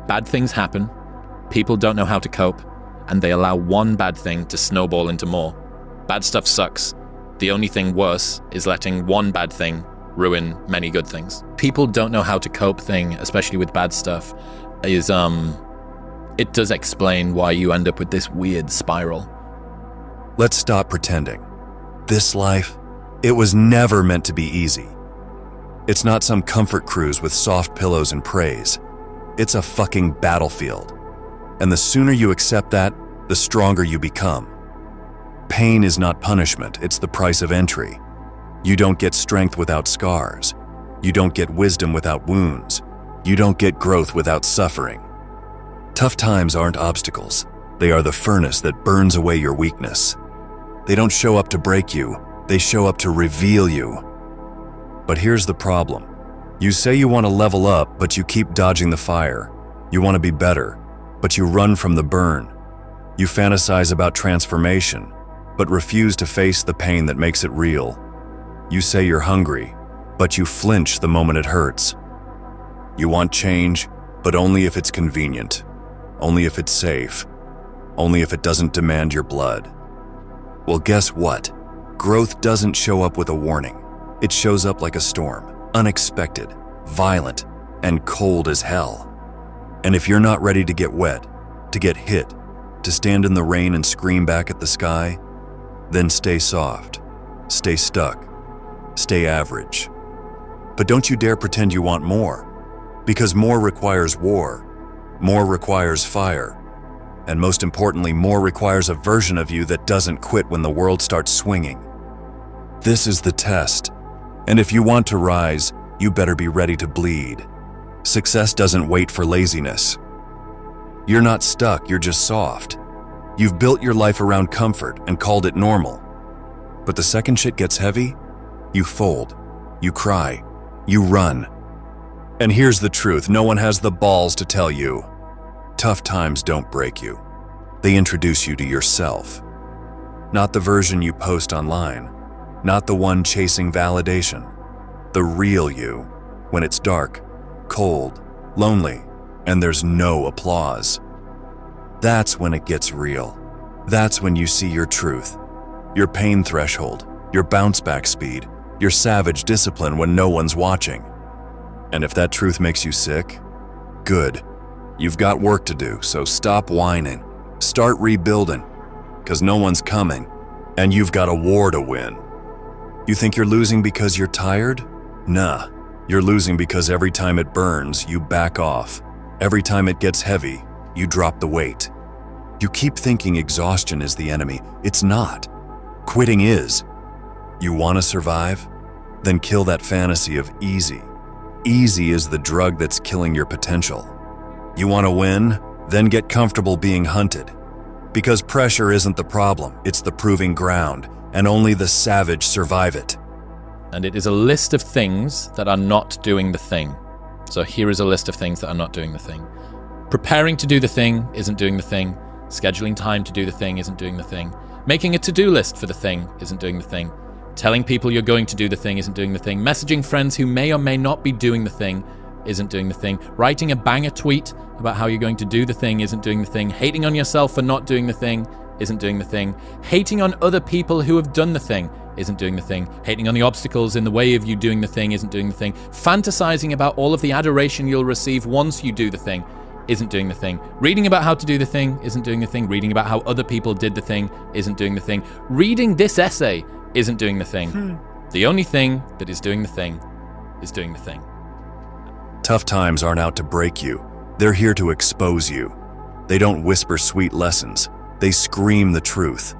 Bad things happen, people don't know how to cope, and they allow one bad thing to snowball into more. Bad stuff sucks. The only thing worse is letting one bad thing ruin many good things. People don't know how to cope thing, especially with bad stuff, is, it does explain why you end up with this weird spiral. Let's stop pretending. This life, it was never meant to be easy. It's not some comfort cruise with soft pillows and praise. It's a fucking battlefield. And the sooner you accept that, the stronger you become. Pain is not punishment, it's the price of entry. You don't get strength without scars. You don't get wisdom without wounds. You don't get growth without suffering. Tough times aren't obstacles. They are the furnace that burns away your weakness. They don't show up to break you, they show up to reveal you. But here's the problem. You say you want to level up, but you keep dodging the fire. You want to be better, but you run from the burn. You fantasize about transformation, but refuse to face the pain that makes it real. You say you're hungry, but you flinch the moment it hurts. You want change, but only if it's convenient, only if it's safe, only if it doesn't demand your blood. Well, guess what? Growth doesn't show up with a warning. It shows up like a storm, unexpected, violent, and cold as hell. And if you're not ready to get wet, to get hit, to stand in the rain and scream back at the sky, then stay soft, stay stuck, stay average. But don't you dare pretend you want more, because more requires war, more requires fire, and most importantly, more requires a version of you that doesn't quit when the world starts swinging. This is the test, and if you want to rise, you better be ready to bleed. Success doesn't wait for laziness. You're not stuck, you're just soft. You've built your life around comfort and called it normal. But the second shit gets heavy, you fold, you cry, you run. And here's the truth, no one has the balls to tell you. Tough times don't break you. They introduce you to yourself. Not the version you post online, not the one chasing validation. The real you, when it's dark, cold, lonely, and there's no applause. That's when it gets real. That's when you see your truth, your pain threshold, your bounce back speed, your savage discipline when no one's watching. And if that truth makes you sick, good. You've got work to do, so stop whining. Start rebuilding, because no one's coming, and you've got a war to win. You think you're losing because you're tired? Nah, you're losing because every time it burns, you back off. Every time it gets heavy, you drop the weight. You keep thinking exhaustion is the enemy. It's not. Quitting is. You want to survive? Then kill that fantasy of easy. Easy is the drug that's killing your potential. You want to win? Then get comfortable being hunted. Because pressure isn't the problem, it's the proving ground, and only the savage survive it. And it is a list of things that are not doing the thing. So here is a list of things that are not doing the thing. Preparing to do the thing isn't doing the thing. Scheduling time to do the thing isn't doing the thing. Making a to-do list for the thing isn't doing the thing. Telling people you're going to do the thing isn't doing the thing. Messaging friends who may or may not be doing the thing isn't doing the thing. Writing a banger tweet about how you're going to do the thing isn't doing the thing. Hating on yourself for not doing the thing isn't doing the thing. Hating on other people who have done the thing isn't doing the thing. Hating on the obstacles in the way of you doing the thing isn't doing the thing. Fantasizing about all of the adoration you'll receive once you do the thing isn't doing the thing. Reading about how to do the thing isn't doing the thing. Reading about how other people did the thing isn't doing the thing. Reading this essay isn't doing the thing. The only thing that is doing the thing is doing the thing. Tough times aren't out to break you. They're here to expose you. They don't whisper sweet lessons. They scream the truth.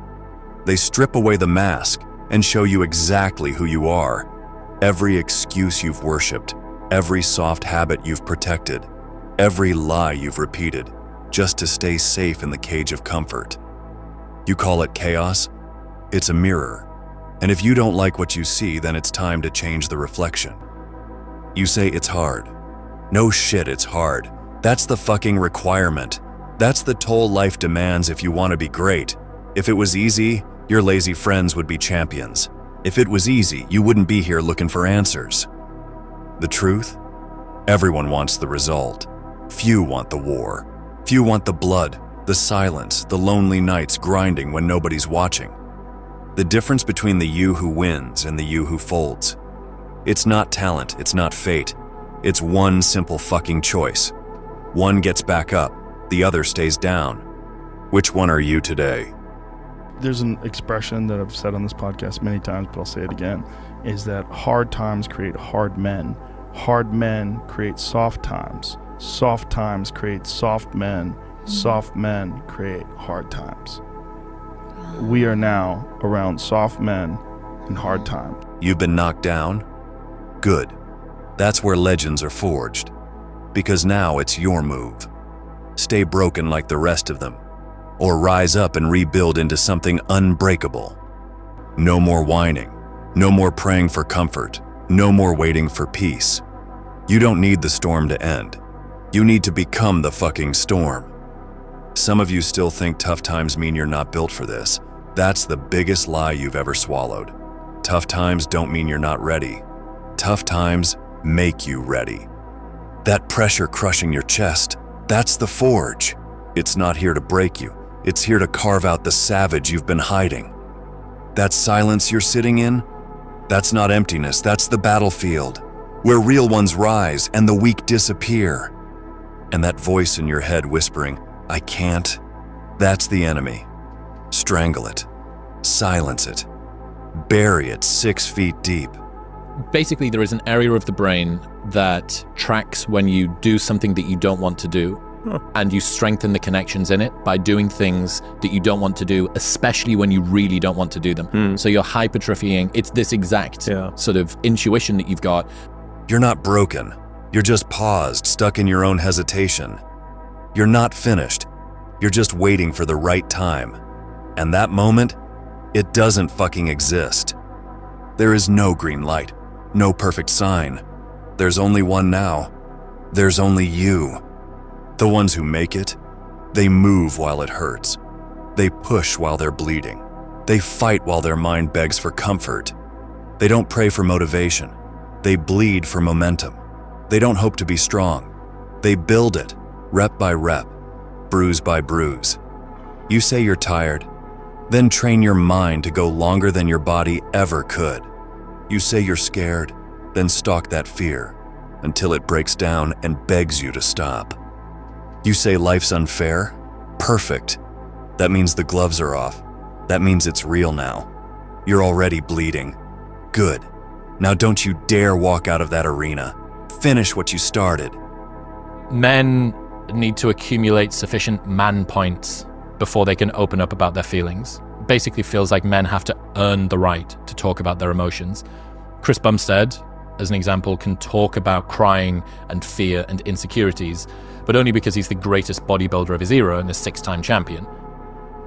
They strip away the mask and show you exactly who you are. Every excuse you've worshipped, every soft habit you've protected, every lie you've repeated, just to stay safe in the cage of comfort. You call it chaos? It's a mirror. And if you don't like what you see, then it's time to change the reflection. You say it's hard. No shit, it's hard. That's the fucking requirement. That's the toll life demands if you want to be great. If it was easy, your lazy friends would be champions. If it was easy, you wouldn't be here looking for answers. The truth? Everyone wants the result. Few want the war. Few want the blood, the silence, the lonely nights grinding when nobody's watching. The difference between the you who wins and the you who folds. It's not talent, it's not fate. It's one simple fucking choice. One gets back up, the other stays down. Which one are you today? There's an expression that I've said on this podcast many times, but I'll say it again, is that hard times create hard men. Hard men create soft times. Soft times create soft men. Soft men create hard times. We are now around soft men and hard times. You've been knocked down? Good. That's where legends are forged. Because now it's your move. Stay broken like the rest of them, or rise up and rebuild into something unbreakable. No more whining. No more praying for comfort. No more waiting for peace. You don't need the storm to end. You need to become the fucking storm. Some of you still think tough times mean you're not built for this. That's the biggest lie you've ever swallowed. Tough times don't mean you're not ready. Tough times make you ready. That pressure crushing your chest, that's the forge. It's not here to break you. It's here to carve out the savage you've been hiding. That silence you're sitting in, that's not emptiness, that's the battlefield, where real ones rise and the weak disappear. And that voice in your head whispering, I can't, that's the enemy. Strangle it. Silence it. Bury it 6 feet deep. Basically, there is an area of the brain that tracks when you do something that you don't want to do, and you strengthen the connections in it by doing things that you don't want to do, especially when you really don't want to do them. So you're hypertrophying. It's this exact sort of intuition that you've got. You're not broken. You're just paused, stuck in your own hesitation. You're not finished. You're just waiting for the right time. And that moment, it doesn't fucking exist. There is no green light, no perfect sign. There's only one now. There's only you. The ones who make it, they move while it hurts. They push while they're bleeding. They fight while their mind begs for comfort. They don't pray for motivation. They bleed for momentum. They don't hope to be strong. They build it, rep by rep, bruise by bruise. You say you're tired, then train your mind to go longer than your body ever could. You say you're scared, then stalk that fear until it breaks down and begs you to stop. You say life's unfair? Perfect. That means the gloves are off. That means it's real now. You're already bleeding. Good. Now don't you dare walk out of that arena. Finish what you started. Men need to accumulate sufficient man points before they can open up about their feelings. Basically feels like men have to earn the right to talk about their emotions. Chris Bumstead, as an example, can talk about crying and fear and insecurities, but only because he's the greatest bodybuilder of his era and a 6-time champion.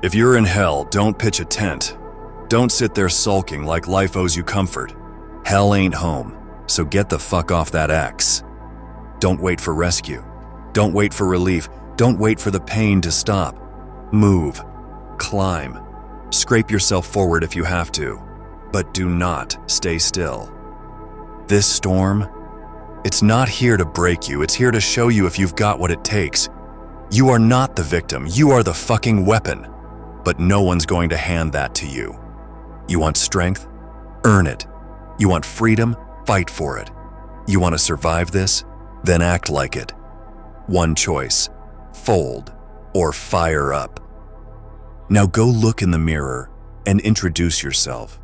If you're in hell, don't pitch a tent. Don't sit there sulking like life owes you comfort. Hell ain't home, so get the fuck off that X. Don't wait for rescue. Don't wait for relief. Don't wait for the pain to stop. Move. Climb. Scrape yourself forward if you have to, but do not stay still. This storm, it's not here to break you. It's here to show you if you've got what it takes. You are not the victim. You are the fucking weapon. But no one's going to hand that to you. You want strength? Earn it. You want freedom? Fight for it. You want to survive this? Then act like it. One choice: fold or fire up. Now go look in the mirror and introduce yourself.